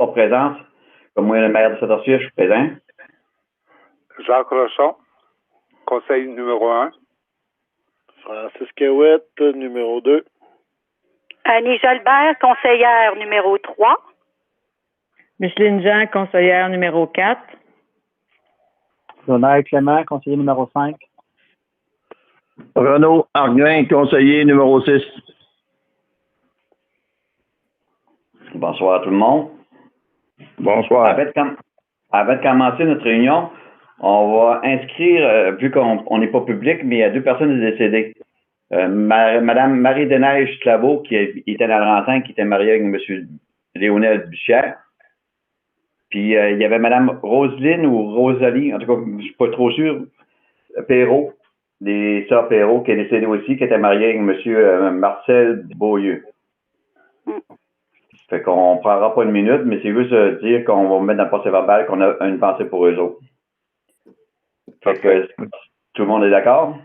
pas présence. Comme moi, le maire de Saint-Orsier, je suis présent. Jacques Rochon, conseiller numéro 1. Francis Kewet, numéro 2. Annie Jalbert, conseillère numéro 3. Micheline Jean, conseillère numéro 4. Donald Clément, conseiller numéro 5. Renaud Arguin, conseiller numéro 6. Bonsoir à tout le monde. Bonsoir. Avant de commencer notre réunion, on va inscrire, vu qu'on n'est pas public, mais il y a 2 personnes décédées. Madame Marie-Deneiche Claveau, qui était dans le Laurentins, qui était mariée avec M. Léonel Bussière. Puis il y avait Madame Roselyne ou Rosalie, en tout cas, je ne suis pas trop sûr, Perrault, des sœurs Perrault, qui est décédée aussi, qui était mariée avec M. Marcel Beaulieu. Fait qu'on ne prendra pas une minute, mais c'est juste dire qu'on va mettre dans le procès-verbal qu'on a une pensée pour eux autres. Fait que tout le monde est d'accord?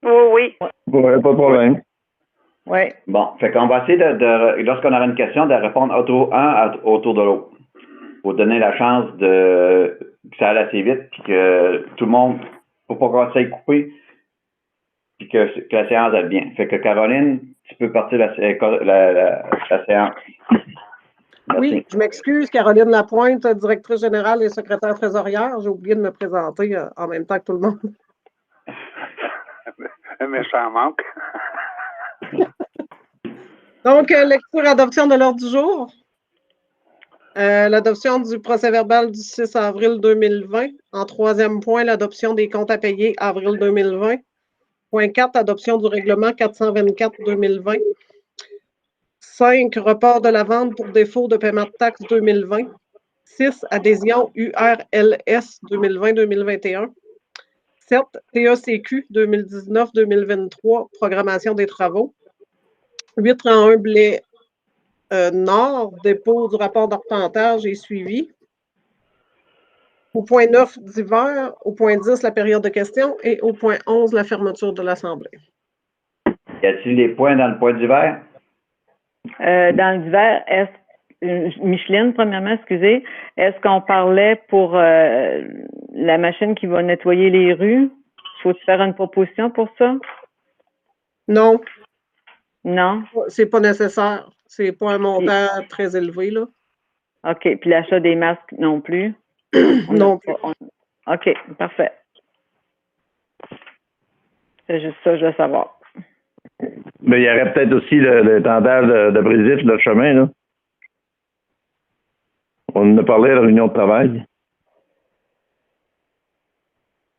Oui. Oui, pas de problème. Oui. Bon, fait qu'on va essayer lorsqu'on aura une question, de répondre autour de l'autre. Pour donner la chance que ça aille assez vite, puis que tout le monde, faut pas qu'on s'aille couper, puis que la séance aille bien. Fait que Caroline, tu peux partir la séance. Merci. Oui, je m'excuse, Caroline Lapointe, directrice générale et secrétaire trésorière. J'ai oublié de me présenter en même temps que tout le monde. Un méchant manque. Donc, lecture adoption de l'ordre du jour. L'adoption du procès-verbal du 6 avril 2020. En 3e point, l'adoption des comptes à payer avril 2020. Point 4, adoption du règlement 424-2020. 5, report de la vente pour défaut de paiement de taxes 2020. 6, adhésion URLS 2020-2021. 7, TACQ 2019-2023, programmation des travaux. 831 Blé Nord, dépôt du rapport d'arpentage et suivi. Au point 9, divers. Au point 10, la période de questions. Et au point 11, la fermeture de l'Assemblée. Y a-t-il des points dans le point divers? Dans le divers, Micheline, premièrement, excusez, est-ce qu'on parlait pour la machine qui va nettoyer les rues? Faut-il faire une proposition pour ça? Non. Non? C'est pas nécessaire. C'est pas un montant très élevé, là. OK. Puis l'achat des masques non plus? Non plus. OK, parfait. C'est juste ça, je veux savoir. Mais il y aurait peut-être aussi le tendage de Brésil, le chemin, là. On en a parlé à la réunion de travail.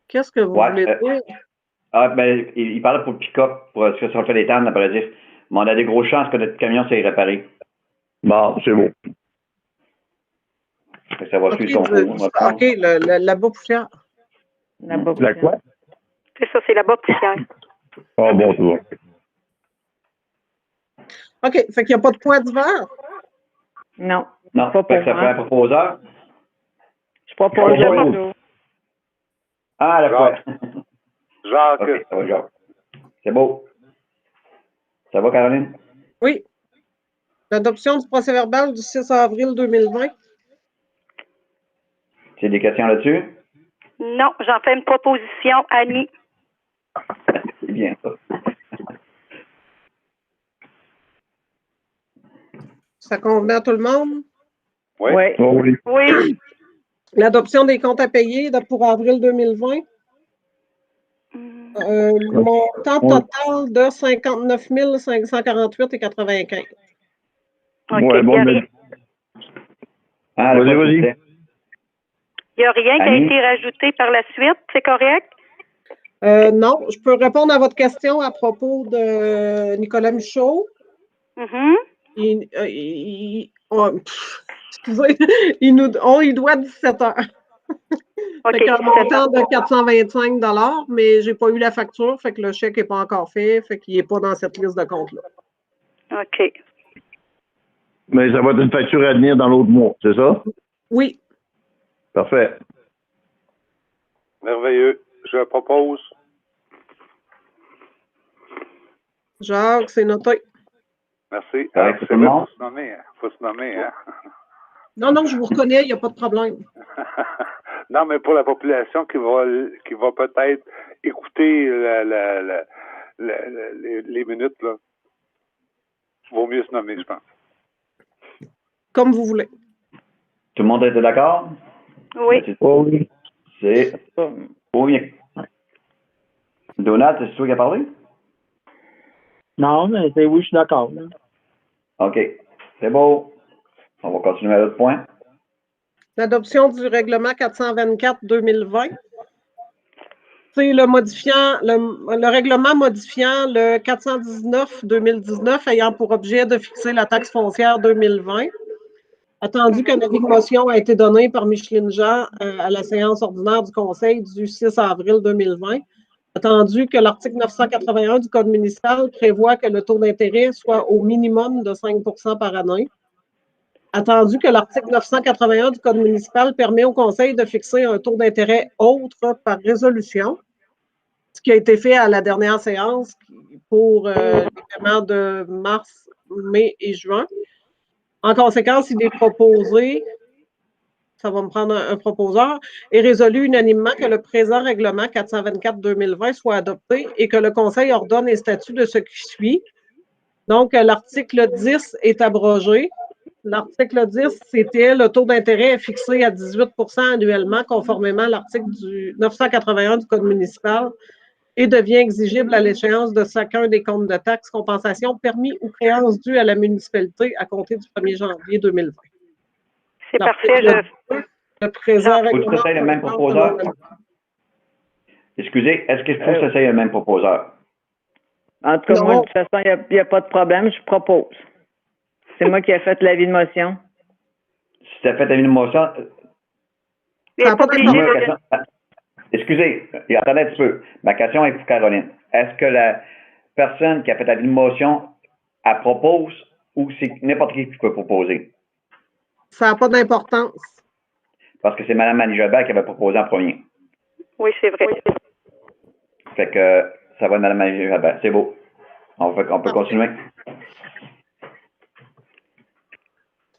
Qu'est-ce que vous voulez dire? Il parle pour le pick-up, pour ce que ça fait des temps à Brésil. Mais on a des grosses chances que notre camion s'est réparé. Bon, c'est beau. Ça va suivre son cours. OK, la poussière. La quoi? C'est ça, c'est la poussière. Oh, bon, c'est bon. OK, fait qu'il n'y a pas de point divers? Non. Non, pas fait que ça fait un proposeur. Je propose le Ah, la fois. Jacques. OK, ça va, Jacques. C'est beau. Ça va, Caroline? Oui. L'adoption du procès-verbal du 6 avril 2020. C'est des questions là-dessus? Non, j'en fais une proposition, Annie. C'est bien, ça. Ça convenait à tout le monde? Oui. Oui. Oh, oui. Oui. L'adoption des comptes à payer pour avril 2020. Montant total de 59 548,95. OK. Ouais, bon, vas-y. Il n'y a rien qui a été rajouté par la suite, c'est correct? Non, je peux répondre à votre question à propos de Nicolas Michaud. Excusez, il doit 17 heures. OK. Fait un montant de 425 $, mais j'ai pas eu la facture, fait que le chèque n'est pas encore fait qu'il n'est pas dans cette liste de comptes-là. OK. Mais ça va être une facture à venir dans l'autre mois, c'est ça? Oui. Parfait. Merveilleux. Je propose. Jacques, c'est noté. Merci. Faut se nommer. Faut se nommer, hein? Non, non, je vous reconnais, il n'y a pas de problème. Non, mais pour la population qui va peut-être écouter les minutes, là, vaut mieux se nommer, je pense. Comme vous voulez. Tout le monde était d'accord? Oui. Oui. C'est oui. Donald, c'est toi qui as parlé? Non, mais c'est oui, je suis d'accord. là. OK. C'est beau. On va continuer à l'autre point. L'adoption du règlement 424-2020. C'est le règlement modifiant le 419-2019 ayant pour objet de fixer la taxe foncière 2020. Attendu qu'un avis de motion a été donné par Micheline Jean à la séance ordinaire du Conseil du 6 avril 2020. Attendu que l'article 981 du Code municipal prévoit que le taux d'intérêt soit au minimum de 5 par année. Attendu que l'article 981 du Code municipal permet au Conseil de fixer un taux d'intérêt autre par résolution, ce qui a été fait à la dernière séance pour les paiements de mars, mai et juin. En conséquence, il est proposé, ça va me prendre un proposeur, est résolu unanimement que le présent règlement 424-2020 soit adopté et que le Conseil ordonne les statuts de ce qui suit. Donc, l'article 10 est abrogé. L'article 10, c'était le taux d'intérêt est fixé à 18 annuellement, conformément à l'article 981 du Code municipal et devient exigible à l'échéance de chacun des comptes de taxes, compensations, permis ou créances dues à la municipalité à compter du 1er janvier 2020. C'est parfait. Le présent Faut que tu essayes le même proposeur? Excusez, est-ce qu'il faut que tu essayes le même proposeur? En tout cas, Non. moi, de toute façon, il n'y a pas de problème, je propose. C'est moi qui ai fait l'avis de motion. Si tu as fait l'avis de motion, Il n'est pas obligé dis-moi la de... question. Excusez, attendez un petit peu. Ma question est pour Caroline. Est-ce que la personne qui a fait l'avis de motion, elle propose ou c'est n'importe qui peut proposer? Ça n'a pas d'importance. Parce que c'est Mme Annie Jobert qui avait proposé en premier. Oui, c'est vrai. Fait que ça va être Mme Annie Jobert. C'est beau. On peut continuer.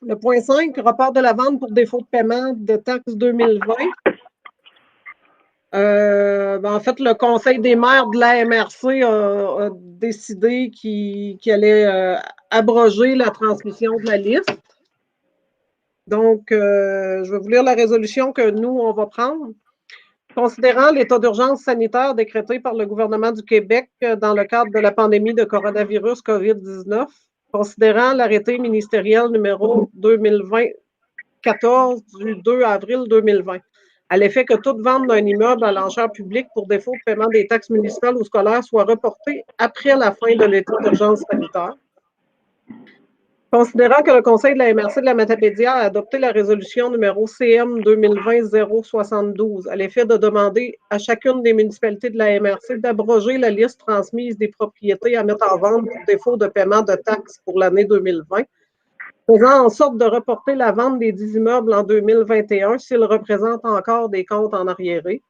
Le point 5, report de la vente pour défaut de paiement de taxes 2020. En fait, le Conseil des maires de la MRC a décidé qu'il allait abroger la transmission de la liste. Donc, je vais vous lire la résolution que nous, on va prendre. Considérant l'état d'urgence sanitaire décrété par le gouvernement du Québec dans le cadre de la pandémie de coronavirus COVID-19, considérant l'arrêté ministériel numéro 2020-14 du 2 avril 2020, à l'effet que toute vente d'un immeuble à l'enchère publique pour défaut de paiement des taxes municipales ou scolaires soit reportée après la fin de l'état d'urgence sanitaire. Considérant que le Conseil de la MRC de la Matapédia a adopté la résolution numéro CM 2020-072 à l'effet de demander à chacune des municipalités de la MRC d'abroger la liste transmise des propriétés à mettre en vente pour défaut de paiement de taxes pour l'année 2020, faisant en sorte de reporter la vente des 10 immeubles en 2021 s'ils représentent encore des comptes en arriéré.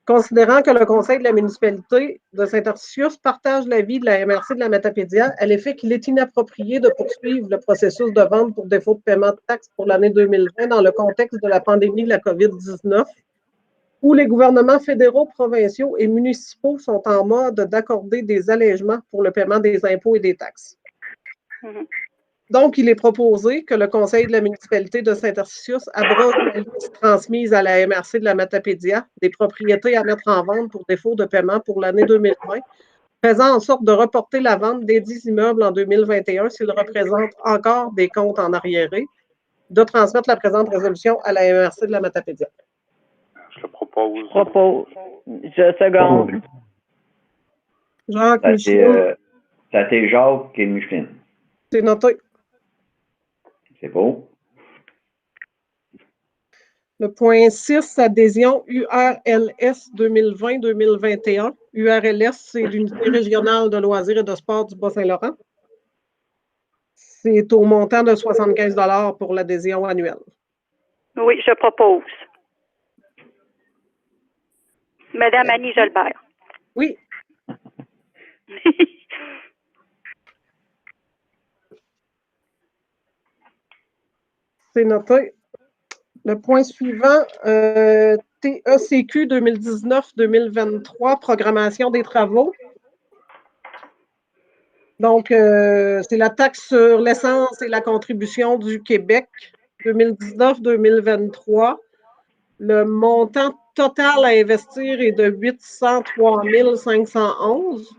Considérant que le Conseil de la municipalité de Saint-Arcius partage l'avis de la MRC de la Matapédia à l'effet qu'il est inapproprié de poursuivre le processus de vente pour défaut de paiement de taxes pour l'année 2020 dans le contexte de la pandémie de la COVID-19, où les gouvernements fédéraux, provinciaux et municipaux sont en mode d'accorder des allègements pour le paiement des impôts et des taxes. Donc, il est proposé que le Conseil de la municipalité de Saint-Arcius abroge la liste transmise à la MRC de la Matapédia des propriétés à mettre en vente pour défaut de paiement pour l'année 2020, faisant en sorte de reporter la vente des 10 immeubles en 2021 s'ils représentent encore des comptes en arriéré, de transmettre la présente résolution à la MRC de la Matapédia. Je le propose. Je seconde. Jacques, Ça Micheline, a été Jacques et Micheline. c'est noté. C'est beau. Le point 6, adhésion URLS 2020-2021. URLS, c'est l'Unité régionale de loisirs et de sport du Bas-Saint-Laurent. C'est au montant de 75 $ pour l'adhésion annuelle. Oui, je propose. Madame Annie Jolbert. Oui. C'est noté. Le point suivant, TECQ 2019-2023, programmation des travaux. Donc, c'est la taxe sur l'essence et la contribution du Québec 2019-2023. Le montant total à investir est de 803 511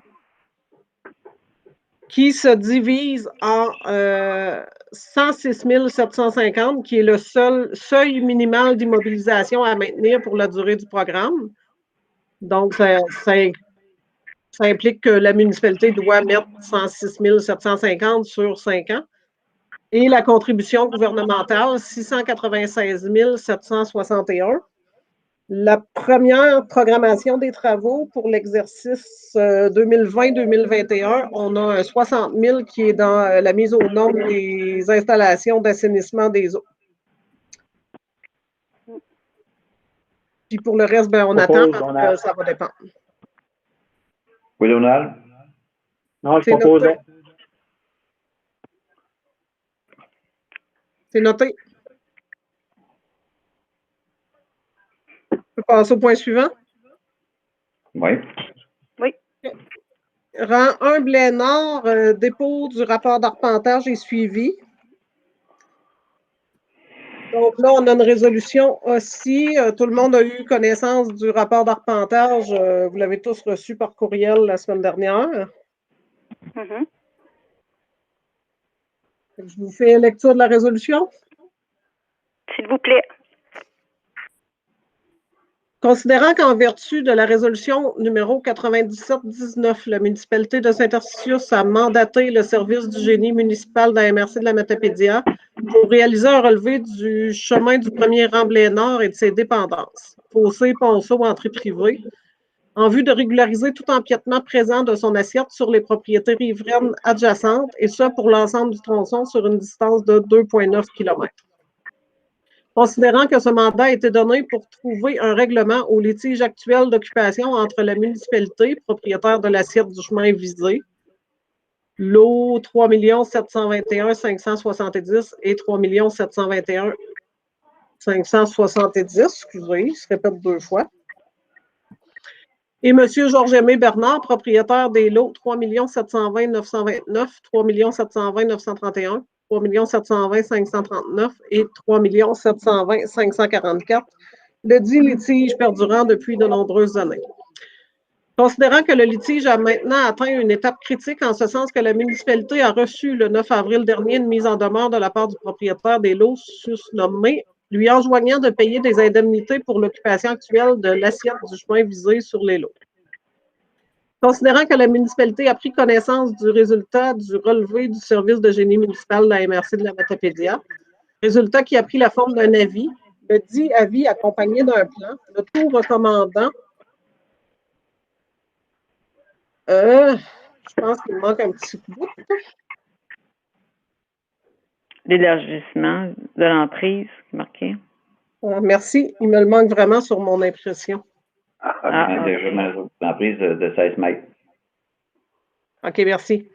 qui se divise en 106 750, qui est le seul seuil minimal d'immobilisation à maintenir pour la durée du programme. Donc, ça implique que la municipalité doit mettre 106 750 sur 5 ans. Et la contribution gouvernementale, 696 761. La première programmation des travaux pour l'exercice 2020-2021, on a 60 000 qui est dans la mise aux normes des installations d'assainissement des eaux. Puis pour le reste, ben, on attend parce que ça va dépendre. Oui, Donald? Non, je proposais. C'est noté. On peut passer au point suivant? Oui. Oui. Rang 1, Blais-Nord, dépôt du rapport d'arpentage et suivi. Donc là, on a une résolution aussi. Tout le monde a eu connaissance du rapport d'arpentage. Vous l'avez tous reçu par courriel la semaine dernière. Mhm. Je vous fais lecture de la résolution. S'il vous plaît. Considérant qu'en vertu de la résolution numéro 97-19, la municipalité de Saint-Arcius a mandaté le service du génie municipal de la MRC de la Matapédia pour réaliser un relevé du chemin du premier Remblai-Nord et de ses dépendances, fossés, ponceaux, entrées privées, en vue de régulariser tout empiètement présent de son assiette sur les propriétés riveraines adjacentes, et ce pour l'ensemble du tronçon sur une distance de 2,9 km. Considérant que ce mandat a été donné pour trouver un règlement au litige actuel d'occupation entre la municipalité, propriétaire de l'assiette du chemin visé, lot 3 721 570 et 3 721 570, excusez, il se répète 2 fois. Et M. Georges-Aimé Bernard, propriétaire des lots 3 720 929, 3 720 931, 3 720 539 et 3 720 544, le dit litige perdurant depuis de nombreuses années. Considérant que le litige a maintenant atteint une étape critique en ce sens que la municipalité a reçu le 9 avril dernier une mise en demeure de la part du propriétaire des lots susnommés, lui enjoignant de payer des indemnités pour l'occupation actuelle de l'assiette du chemin visé sur les lots. Considérant que la municipalité a pris connaissance du résultat du relevé du service de génie municipal de la MRC de la Matapédia, résultat qui a pris la forme d'un avis, le dit avis accompagné d'un plan, le tout recommandant, je pense qu'il manque un petit bout. L'élargissement de l'emprise, marqué. Merci, il me le manque vraiment sur mon impression. Déjà, l'emprise de 16 mètres. OK, merci.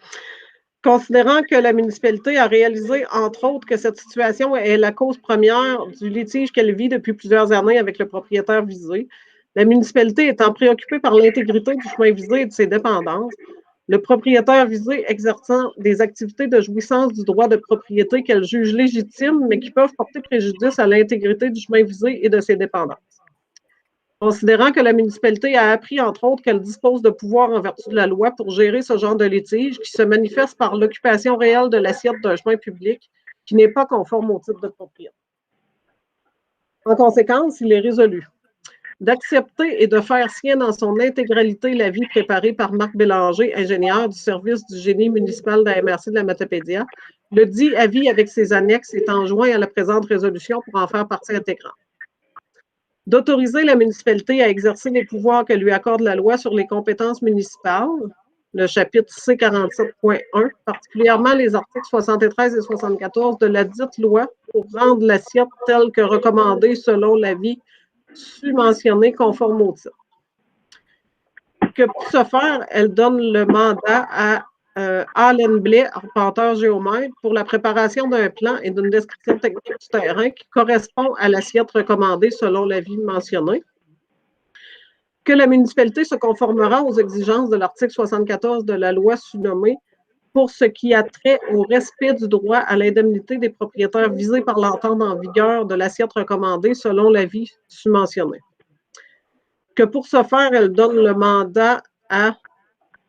Considérant que la municipalité a réalisé, entre autres, que cette situation est la cause première du litige qu'elle vit depuis plusieurs années avec le propriétaire visé, la municipalité étant préoccupée par l'intégrité du chemin visé et de ses dépendances, le propriétaire visé exerçant des activités de jouissance du droit de propriété qu'elle juge légitimes, mais qui peuvent porter préjudice à l'intégrité du chemin visé et de ses dépendances. Considérant que la municipalité a appris, entre autres, qu'elle dispose de pouvoirs en vertu de la loi pour gérer ce genre de litige qui se manifeste par l'occupation réelle de l'assiette d'un chemin public qui n'est pas conforme au titre de propriété. En conséquence, il est résolu d'accepter et de faire sien dans son intégralité l'avis préparé par Marc Bélanger, ingénieur du service du génie municipal de la MRC de la Matapédia. Le dit avis avec ses annexes étant joint à la présente résolution pour en faire partie intégrante. D'autoriser la municipalité à exercer les pouvoirs que lui accorde la loi sur les compétences municipales, le chapitre C47.1, particulièrement les articles 73 et 74 de la dite loi pour rendre l'assiette telle que recommandée selon l'avis submentionné conforme au titre. Que pour ce faire, elle donne le mandat à Alain Blais, arpenteur géomètre, pour la préparation d'un plan et d'une description technique du terrain qui correspond à l'assiette recommandée selon l'avis mentionné. Que la municipalité se conformera aux exigences de l'article 74 de la loi sous-nommée pour ce qui a trait au respect du droit à l'indemnité des propriétaires visés par l'entente en vigueur de l'assiette recommandée selon l'avis sous-mentionné. Que pour ce faire, elle donne le mandat à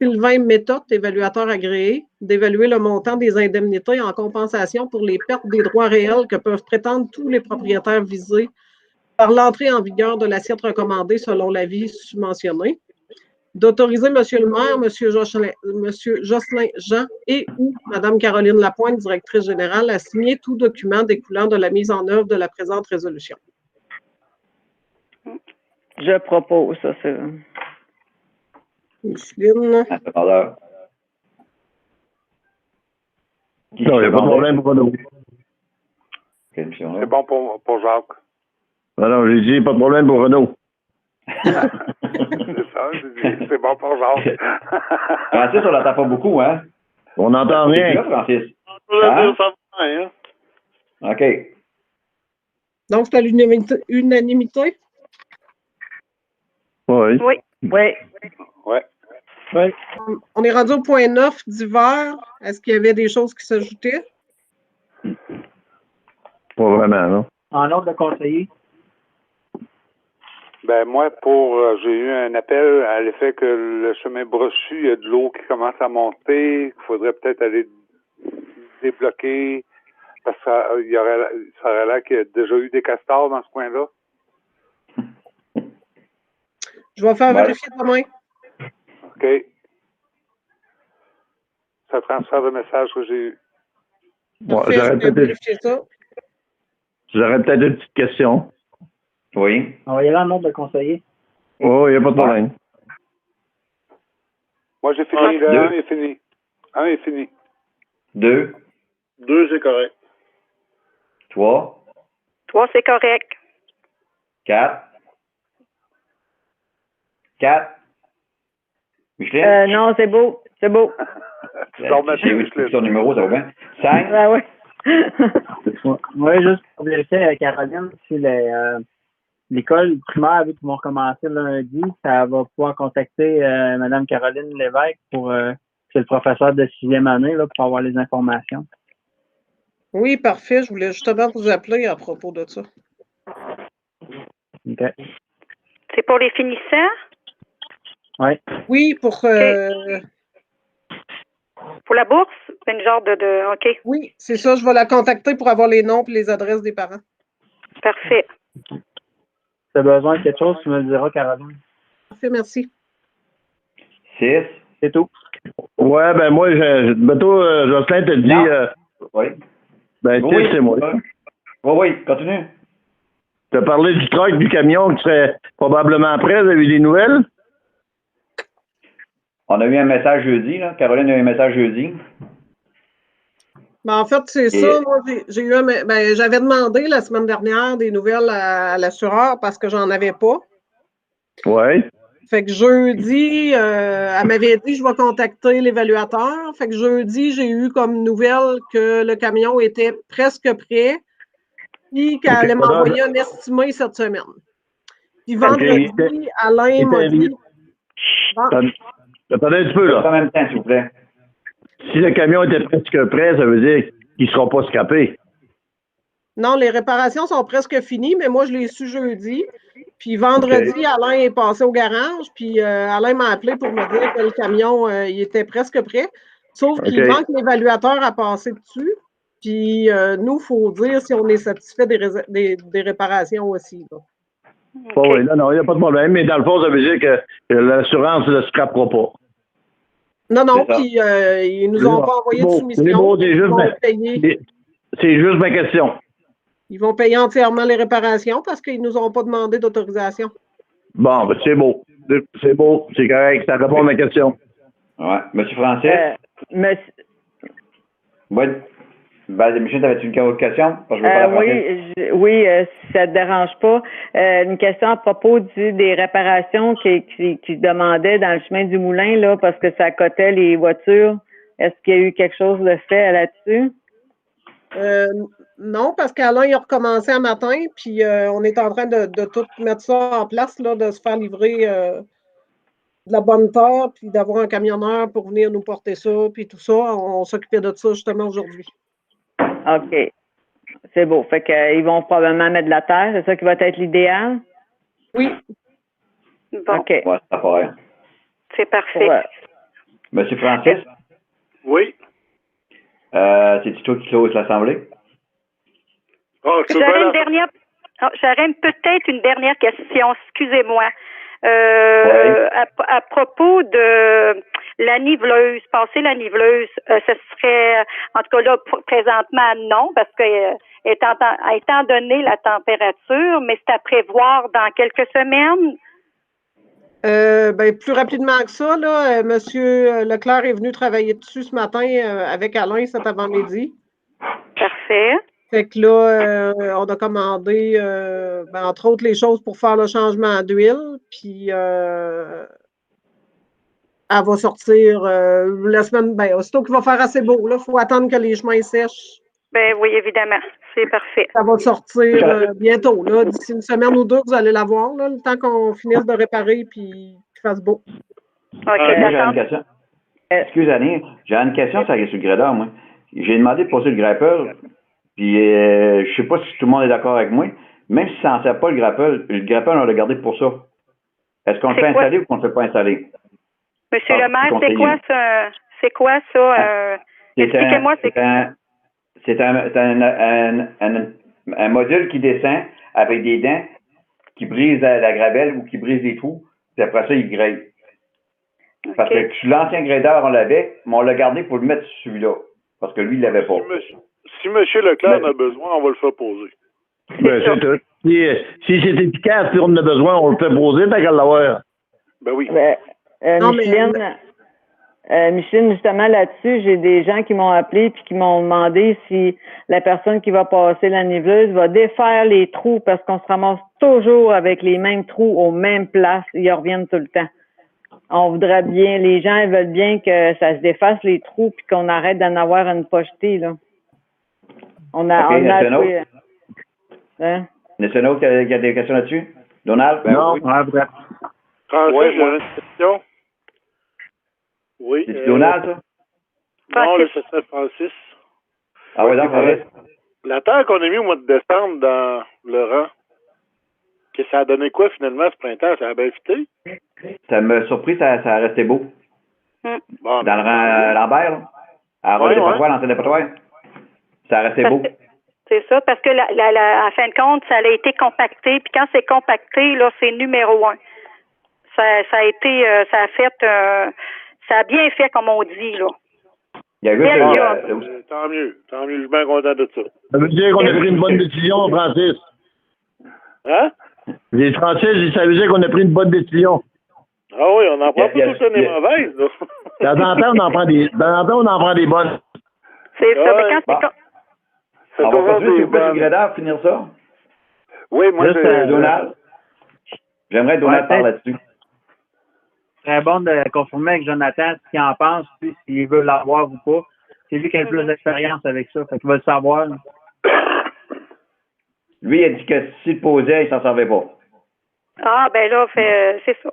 Sylvain Méthode, évaluateur agréé, d'évaluer le montant des indemnités en compensation pour les pertes des droits réels que peuvent prétendre tous les propriétaires visés par l'entrée en vigueur de l'assiette recommandée selon l'avis mentionné. D'autoriser M. le maire, M. Jocelyn Jean et ou Mme Caroline Lapointe, directrice générale, à signer tout document découlant de la mise en œuvre de la présente résolution. Je propose ça. Micheline. Non, il n'y a pas de problème pour Renaud. C'est bon pour Jacques. Non, j'ai dit pas de problème pour Renaud. C'est ça, c'est bon pour Jacques. Francis, on l'entend pas beaucoup, hein? On n'entend rien. Là, Francis. Ça va bien, hein? OK. Donc, c'est à l'unanimité? Oui. Oui. Oui. Ouais. Oui. On est rendu au point 9 d'hiver. Est-ce qu'il y avait des choses qui s'ajoutaient? Pas vraiment, non? En ordre de conseiller. Ben moi, j'ai eu un appel à l'effet que le chemin brochu, il y a de l'eau qui commence à monter, qu'il faudrait peut-être aller débloquer, parce que ça aurait l'air qu'il y a déjà eu des castors dans ce coin-là. Je vais faire vérifier demain. OK. Ça transfère le message que j'ai eu. Bon, Parfait, je vais vérifier ça. j'aurais peut-être une petite question. Oui. On va y aller en ordre de conseiller. Oh, il n'y a pas de problème. Moi, j'ai fini. Le 1 est fini. 1 est fini. 2. 2, c'est correct. 3. 3, c'est correct. 4. 4. Micheline? Non, c'est beau. C'est beau. Tu dors ma J'ai eu Micheline. ton numéro, ça va bien. 5. Ben oui. Oui, juste pour vérifier avec Caroline si l'école primaire, vu qu'ils vont recommencer lundi, ça va pouvoir contacter Mme Caroline Lévesque pour c'est le professeur de 6e année là, pour avoir les informations. Oui, parfait. Je voulais justement vous appeler à propos de ça. OK. C'est pour les finissants? Oui. Oui, pour Pour la bourse? C'est une genre de OK. oui, c'est ça. Je vais la contacter pour avoir les noms et les adresses des parents. Parfait. Si tu as besoin de quelque chose, tu me le diras, Caroline. Parfait, merci. 6. C'est tout. Ouais, ben moi, toi, Jocelyn te dit, Non. Oui. ben, Oui. c'est moi. Oui, continue. Tu as parlé du truck, du camion qui serait probablement prêt. Vous avez eu des nouvelles? On a eu un message jeudi, là. Caroline a eu un message jeudi. Ben, en fait, c'est ça. Moi, j'ai eu j'avais demandé la semaine dernière des nouvelles à l'assureur parce que j'en avais pas. Oui. Fait que jeudi, elle m'avait dit je vais contacter l'évaluateur. Fait que jeudi, j'ai eu comme nouvelle que le camion était presque prêt puis qu'elle allait m'envoyer un estimé cette semaine. Puis vendredi, Alain m'a dit... Attendez un petit peu, là. En même temps, s'il vous plaît. Si le camion était presque prêt, ça veut dire qu'il ne sera pas scrappé. Non, les réparations sont presque finies, mais moi, je l'ai su jeudi. Puis vendredi, Alain est passé au garage, puis Alain m'a appelé pour me dire que le camion, il était presque prêt. Sauf qu'il manque l'évaluateur à passer dessus. Puis nous, il faut dire si on est satisfait des réparations aussi. Là. Okay. Oui, non, il n'y a pas de problème. Mais dans le fond, ça veut dire que l'assurance ne scrappera pas. Non, puis ils nous ont pas envoyé de soumission. C'est juste ma question. Ils vont payer entièrement les réparations parce qu'ils nous ont pas demandé d'autorisation. Bon, ben c'est beau. C'est beau, c'est correct. Ça répond à ma question. Ouais. Monsieur Francis? Oui. Ben, Michel, t'avais-tu une autre question? Oui, si ça ne te dérange pas. Une question à propos des réparations qui demandaient dans le chemin du moulin, là, parce que ça cotait les voitures Est-ce qu'il y a eu quelque chose de fait là-dessus? Non, parce qu'Alain, il a recommencé un matin, puis on est en train de tout mettre ça en place, là, de se faire livrer de la bonne terre, puis d'avoir un camionneur pour venir nous porter ça, puis tout ça. On s'occupait de ça justement aujourd'hui. OK. C'est beau. Fait qu'ils vont probablement mettre de la terre. C'est ça qui va être l'idéal? Oui. Bon. OK. Ouais, ça paraît. C'est parfait. Ouais. Monsieur Francis, Oui. c'est-tu toi qui close l'Assemblée? Ah, je peux pas J'aurais la- j'aurais peut-être une dernière question, excusez-moi. Ouais. À propos de la niveleuse, passer la niveleuse, ce serait, en tout cas là, présentement, non, parce que étant donné la température, mais c'est à prévoir dans quelques semaines. Plus rapidement que ça, là, Monsieur Leclerc est venu travailler dessus ce matin avec Alain cet avant-midi. Parfait. Fait que là, on a commandé, entre autres, les choses pour faire le changement d'huile. Puis, elle va sortir la semaine, aussitôt qu'il va faire assez beau. Là, il faut attendre que les chemins sèchent. Ben oui, évidemment. C'est parfait. Ça va sortir bientôt. Là, d'ici une semaine ou deux, vous allez la voir, là, le temps qu'on finisse de réparer puis qu'il fasse beau. OK, Moi, j'ai d'accord. une question. Excuse Annie, j'ai une question sur le gradeur, moi. J'ai demandé de passer le grappeur, puis je sais pas si tout le monde est d'accord avec moi, même si ça n'en sert pas le grappeur, on l'a gardé pour ça. Est-ce qu'on le fait installer ou qu'on ne le fait pas installer? Monsieur le maire, c'est quoi ça? C'est quoi ça? Expliquez-moi, c'est quoi? C'est un module qui descend avec des dents qui brise la gravelle ou qui brise les trous, puis après ça, il grade. Parce que l'ancien gradeur, on l'avait, mais on l'a gardé pour le mettre sur celui-là. Parce que lui, il l'avait pas. Si M. Leclerc en a besoin, on va le faire poser. C'est tout. Si c'est efficace, si on en a besoin, on le fait poser, t'as qu'à l'avoir. Ben oui. Micheline, justement, là-dessus, j'ai des gens qui m'ont appelé puis qui m'ont demandé si la personne qui va passer la niveleuse va défaire les trous parce qu'on se ramasse toujours avec les mêmes trous aux mêmes places. Ils reviennent tout le temps. On voudrait bien, les gens ils veulent bien que ça se défasse les trous puis qu'on arrête d'en avoir une pochetée, là. On a appelé. Hein? N'est-ce un autre qui a des questions là-dessus? Donald? Non, oui. bref. Francis, Ouais, j'ai une question. Oui. C'est Donald, ça? Non, là, c'est Francis. Ah oui, donc, La terre qu'on a mis au mois de décembre dans le rang, que ça a donné quoi finalement ce printemps? Ça a bien fité? Ça m'a surpris, ça a resté beau. Bon, Dans le rang Lambert, là. À Rôle dépotoir, l'ancien dépotoir. Ça a resté beau. C'est ça, parce que en fin de compte, ça a été compacté, puis quand c'est compacté, là, c'est numéro 1. Ça a été, ça a bien fait, comme on dit, là. Il y a juste tant mieux, je suis bien content de ça. Ça veut dire qu'on a pris une bonne décision, Francis. Hein? Les Français, ça veut dire qu'on a pris une bonne décision. Ah oui, on n'en prend pas tout le temps des mauvaises, là. De temps en temps, on en prend des bonnes. C'est ça, mais quand c'est on va continuer, s'il vous plaît, sur le gradeur, finir ça. Oui, moi, Donald. J'aimerais Donald parler là-dessus. Très bon de confirmer avec Jonathan ce qu'il en pense, puis s'il veut l'avoir ou pas. C'est lui qui a le plus d'expérience avec ça, fait qu'il va le savoir. Lui, il a dit que s'il posait, il s'en servait pas. Ah, ben là, c'est ça.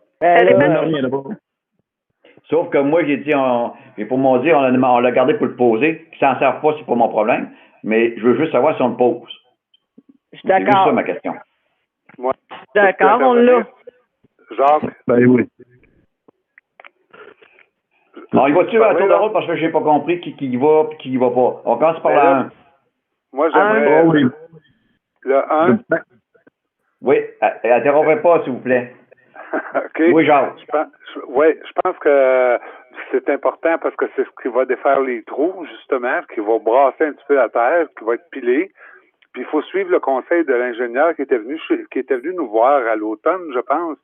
Sauf que moi, j'ai dit, et pour mon dire, on l'a gardé pour le poser. Qu'il s'en serve pas, c'est pas mon problème. Mais je veux juste savoir si on le pose. Je suis d'accord. C'est ça ma question. Moi, d'accord, on l'a. Jacques? Ben oui. Non, il va-tu à tour de rôle parce que j'ai pas compris qui y va et qui y va pas. On commence par la 1. Moi, j'aimerais... oui. Le 1. Oui, interrompez pas, s'il vous plaît. OK. Oui, Jacques. Je pense que c'est important parce que c'est ce qui va défaire les trous, justement, qui va brasser un petit peu la terre, qui va être pilé. Puis il faut suivre le conseil de l'ingénieur qui était venu nous voir à l'automne, je pense,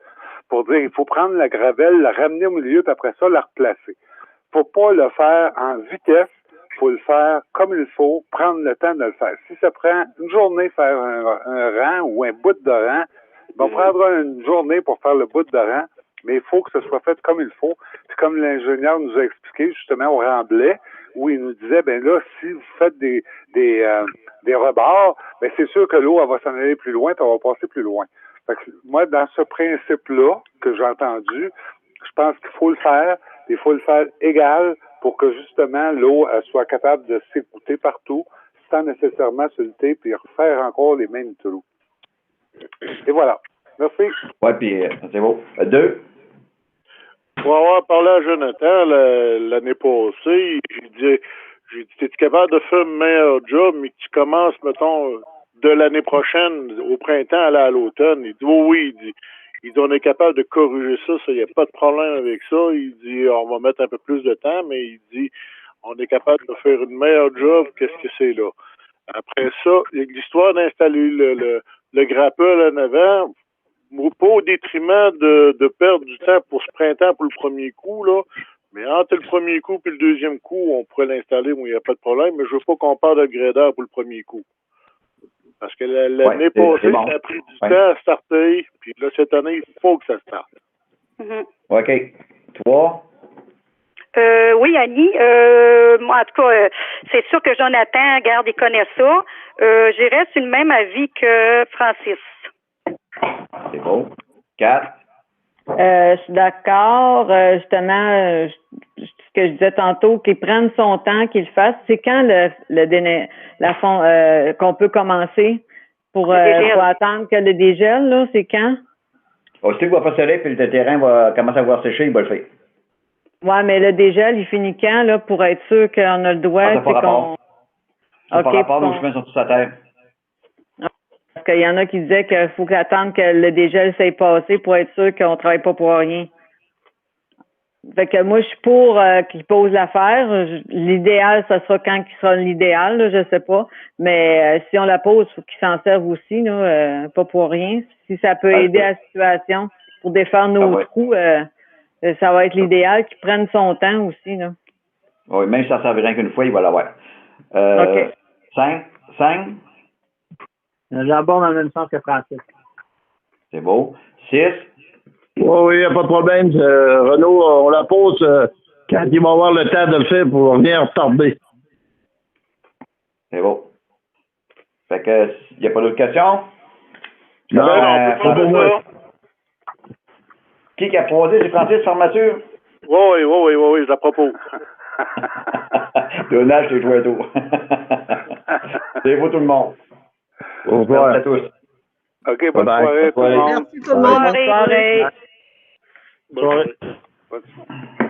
pour dire il faut prendre la gravelle, la ramener au milieu, puis après ça, la replacer. Faut pas le faire en vitesse, faut le faire comme il faut, prendre le temps de le faire. Si ça prend une journée faire un rang ou un bout de rang, on prendra une journée pour faire le bout de rang, mais il faut que ce soit fait comme il faut. Puis comme l'ingénieur nous a expliqué justement au Remblai, où il nous disait, ben là, si vous faites des rebords, ben c'est sûr que l'eau, elle va s'en aller plus loin, puis elle va passer plus loin. Fait que moi, dans ce principe-là que j'ai entendu, je pense qu'il faut le faire, il faut le faire égal pour que justement l'eau elle soit capable de s'écouter partout sans nécessairement se lutter puis refaire encore les mêmes trous. Et voilà. Merci. Ouais, puis c'est beau. 2. Pour avoir parlé à Jonathan l'année passée, j'ai dit, t'es-tu capable de faire un meilleur job, mais que tu commences, mettons, de l'année prochaine, au printemps, aller à l'automne. Il dit, oui, il dit, on est capable de corriger ça, il n'y a pas de problème avec ça. Il dit, on va mettre un peu plus de temps, mais il dit, on est capable de faire une meilleure job, qu'est-ce que c'est là. Après ça, l'histoire d'installer le grappel en avant, pas au détriment de perdre du temps pour ce printemps pour le premier coup, là. Mais entre le premier coup et le deuxième coup, on pourrait l'installer, il n'y a pas de problème, mais je veux pas qu'on parle de gradeur pour le premier coup. Parce que l'année passée, ça a pris du temps à starter, puis là, cette année, il faut que ça starte. OK. 3. Oui, Annie. Moi, en tout cas, c'est sûr que Jonathan, regarde, il connaît ça. J'irais sur le même avis que Francis. C'est beau. 4. Je suis d'accord. Justement, ce que je disais tantôt, qu'il prenne son temps, qu'il le fasse. C'est quand qu'on peut commencer pour attendre que le dégel, là, c'est quand? Aussitôt qu'il va pas serrer puis le terrain va commencer à voir sécher, il va le faire. Ouais, mais le dégel, il finit quand, là, pour être sûr qu'on a le droit? Ça par rapport. Ça par rapport, nos qu'on... chemins sont tous à terre. Parce qu'il y en a qui disaient qu'il faut attendre que le dégel s'est passé pour être sûr qu'on travaille pas pour rien. Fait que moi, je suis pour qu'il pose l'affaire. L'idéal, ça sera quand qui sera l'idéal, là, je sais pas. Mais si on la pose, il faut qu'il s'en serve aussi, là, pas pour rien. Si ça peut aider à la situation pour défaire nos trous, ça va être l'idéal qu'il prenne son temps aussi, là. Oui, même si ça ne servirait qu'une fois, il va l'avoir. OK. 5. J'aborde dans le même sens que Francis. C'est beau. 6. Oui, il n'y a pas de problème. Renaud, on la pose quand il va avoir le temps de le faire pour venir retarder. C'est beau. Fait que, il n'y a pas d'autres questions? Non, Qui a proposé? C'est Francis Formature? Oui, je la propose. Donnage, t'es joué tôt. C'est vous tout le monde. Bonsoir. Merci à tous. OK, bonne soirée tout le monde. Merci tout le monde. Bonne soirée. Bonne soirée.